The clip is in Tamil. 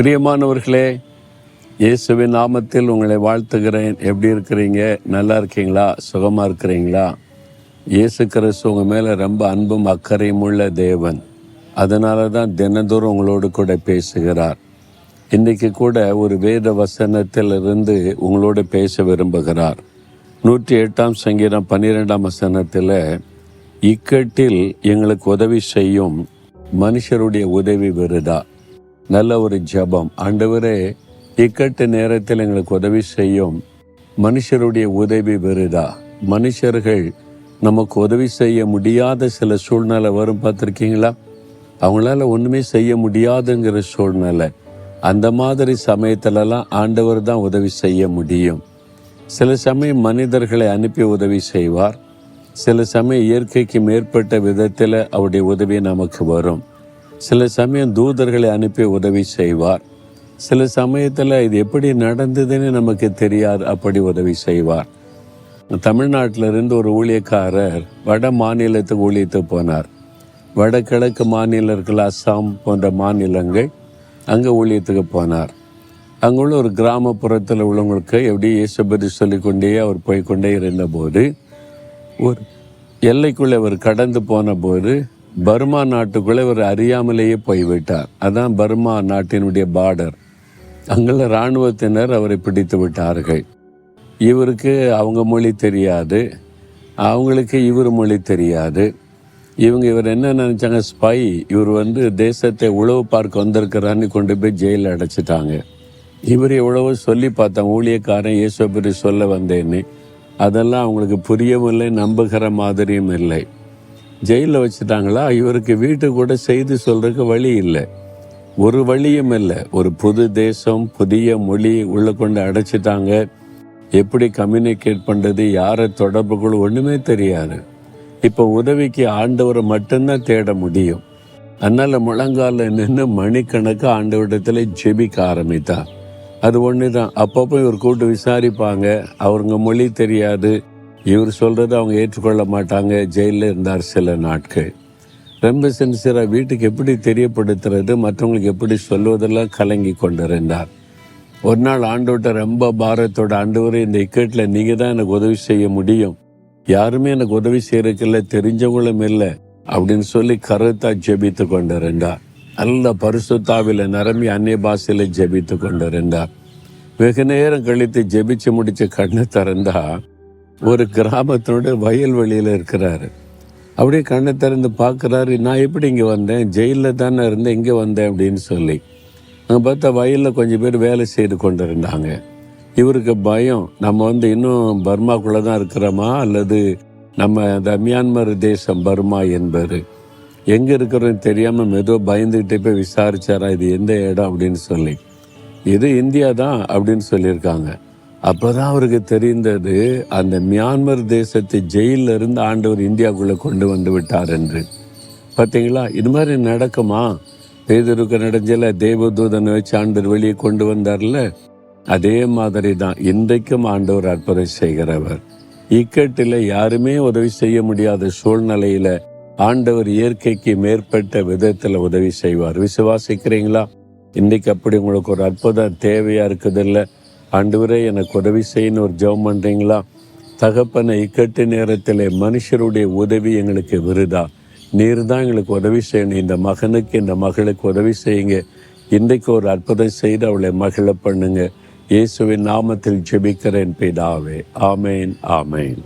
பிரியமானவர்களே, இயேசுவின் நாமத்தில் உங்களை வாழ்த்துகிறேன். எப்படி இருக்கிறீங்க? நல்லா இருக்கீங்களா? சுகமாக இருக்கிறீங்களா? இயேசு கிறிஸ்து உங்கள் மேலே ரொம்ப அன்பும் அக்கறையும் உள்ள தேவன். அதனால தான் தினந்தோறும் உங்களோடு கூட பேசுகிறார். இன்றைக்கு கூட ஒரு வேத வசனத்திலிருந்து உங்களோடு பேச விரும்புகிறார். 108 சங்கீதம் 12 வசனத்தில், இக்கட்டில் எங்களுக்கு உதவி செய்யும் மனுஷருடைய உதவி விருதா. நல்ல ஒரு ஜெபம். ஆண்டவரே, இக்கட்டு நேரத்தில் எங்களுக்கு உதவி செய்யும் மனுஷருடைய உதவி விருதா. மனுஷர்கள் நமக்கு உதவி செய்ய முடியாத சில சூழ்நிலை வரும், பார்த்துருக்கீங்களா? அவங்களால ஒன்றுமே செய்ய முடியாதுங்கிற சூழ்நிலை. அந்த மாதிரி சமயத்திலலாம் ஆண்டவர் தான் உதவி செய்ய முடியும். சில சமயம் மனிதர்களை அனுப்பி உதவி செய்வார். சில சமயம் இயற்கைக்கு மேற்பட்ட விதத்தில் அவருடைய உதவி நமக்கு வரும். சில சமயம் தூதர்களை அனுப்பி உதவி செய்வார். சில சமயத்தில் இது எப்படி நடந்ததுன்னு நமக்கு தெரியாது, அப்படி உதவி செய்வார். தமிழ்நாட்டிலிருந்து ஒரு ஊழியக்காரர் வட மாநிலத்துக்கு ஊழியத்துக்கு போனார். வடகிழக்கு மாநிலங்கள், அஸ்ஸாம் போன்ற மாநிலங்கள், அங்கே ஊழியத்துக்கு போனார். அங்குள்ள ஒரு கிராமப்புறத்தில் உள்ளவங்களுக்கு எப்படி இயேசுபதி சொல்லிக்கொண்டே அவர் போய்கொண்டே இருந்தபோது, ஒரு எல்லைக்குள்ளே அவர் கடந்து போன போது பர்மா நாட்டுக்குள்ளே இவர் அறியாமலேயே போய்விட்டார். அதான் பர்மா நாட்டினுடைய பார்டர். அங்குள்ள இராணுவத்தினர் அவரை பிடித்து விட்டார்கள். இவருக்கு அவங்க மொழி தெரியாது, அவங்களுக்கு இவர் மொழி தெரியாது. இவர் என்ன நினச்சாங்க, ஸ்பை, இவர் தேசத்தை உளவு பார்க்க வந்திருக்கிறான்னு கொண்டு போய் ஜெயிலில் அடைச்சிட்டாங்க. இவர் எவ்வளவோ சொல்லி பார்த்தாங்க, ஊழியக்காரன் இயேசுபதி சொல்ல வந்தேன்னு. அதெல்லாம் அவங்களுக்கு புரியவும் இல்லை, நம்புகிற மாதிரியும் இல்லை. ஜெயிலில் வச்சுட்டாங்களா? இவருக்கு வீட்டு கூட செய்தி சொல்றதுக்கு வழி இல்லை, ஒரு வழியும் இல்லை. ஒரு புது தேசம், புதிய மொழி உள்ள கொண்டு அடைச்சிட்டாங்க. எப்படி கம்யூனிகேட் பண்ணுறது, யாரை தொடர்புகள், ஒன்றுமே தெரியாது. இப்போ உதவிக்கு ஆண்டவரை மட்டும்தான் தேட முடியும். அதனால் முழங்கால நின்று மணிக்கணக்கு ஆண்டவரிடத்துல ஜெபிக்க ஆரம்பித்தார். அது ஒன்று தான். அப்பப்போ இவர் கூப்பிட்டு விசாரிப்பாங்க. அவருங்க மொழி தெரியாது, இவர் சொல்கிறத அவங்க ஏற்றுக்கொள்ள மாட்டாங்க. ஜெயிலில் இருந்தார் சில நாட்கள். ரொம்ப சின்சியராக வீட்டுக்கு எப்படி தெரியப்படுத்துறது, மற்றவங்களுக்கு எப்படி சொல்வதெல்லாம் கலங்கி கொண்டிருந்தார். ஒரு நாள் ஆண்டவர்கிட்ட ரொம்ப பாரத்தோட, ஆண்டவரே, இந்த இக்கட்டில் நீங்கள் தான் எனக்கு உதவி செய்ய முடியும், யாருமே எனக்கு உதவி செய்யறதுக்கில்லை, தெரிஞ்சவங்களும் இல்லை அப்படின்னு சொல்லி கருத்தா ஜெபித்து கொண்டிருந்தார். நல்ல பரிசுத்தாவில நிரம்பி அந்நிய பாஷையில ஜெபித்து கொண்டிருந்தார். வெகு நேரம் கழித்து ஜெபிச்சு முடிச்சு கண்ணை திறந்தா ஒரு கிராமத்தினுடைய வயல்வெளியில் இருக்கிறாரு. அப்படியே கண்ணை திறந்து பார்க்குறாரு. நான் எப்படி இங்கே வந்தேன்? ஜெயிலில் தானே இருந்தேன், இங்கே வந்தேன் அப்படின்னு சொல்லி. அங்கே பார்த்தா வயலில் கொஞ்சம் பேர் வேலை செய்து கொண்டு இருந்தாங்க. இவருக்கு பயம், நம்ம இன்னும் பர்மாக்குள்ளே தான் இருக்கிறோமா, அல்லது நம்ம இந்த மியான்மர் தேசம் பர்மா என்பது எங்கே இருக்கிறோன்னு தெரியாமல் மெதுவாக பயந்துக்கிட்டே போய் விசாரிச்சாரா, இது எந்த இடம் அப்படின்னு சொல்லி. இது இந்தியா தான் அப்படின்னு சொல்லியிருக்காங்க. அப்போதான் அவருக்கு தெரிந்தது, அந்த மியான்மர் தேசத்தை ஜெயிலில் இருந்து ஆண்டவர் இந்தியாவுக்குள்ளே கொண்டு வந்து விட்டார் என்று. பார்த்தீங்களா, இது மாதிரி நடக்குமா? பேதுருக்கு நடஞ்சல தேவதூதனை வச்சு ஆண்டவர் வெளியே கொண்டு வந்தார்ல, அதே மாதிரி தான் இன்றைக்கும் ஆண்டவர் அற்புதம் செய்கிறவர். இக்கட்டில் யாருமே உதவி செய்ய முடியாத சூழ்நிலையில் ஆண்டவர் இயற்கைக்கு மேற்பட்ட விதத்தில் உதவி செய்வார். விசுவாசிக்கிறீங்களா? இன்றைக்கு அப்படி உங்களுக்கு ஒரு அற்புதம் தேவையாக இருக்குதில்ல? ஆண்டவரே, எனக்கு உதவி செய்யணும் ஒரு ஜெபம் பண்ணுறீங்களா? தகப்பனை, இக்கட்டு நேரத்தில் மனுஷருடைய உதவி எங்களுக்கு விருதா. நீர் தான் எங்களுக்கு உதவி செய்யணும். இந்த மகனுக்கு, இந்த மகளுக்கு உதவி செய்யுங்க. இன்றைக்கு ஒரு அற்புதம் செய்து அவளை மகிழ பண்ணுங்க. இயேசுவின் நாமத்தில் ஜெபிக்கிறேன் பிதாவே. ஆமேன், ஆமேன்.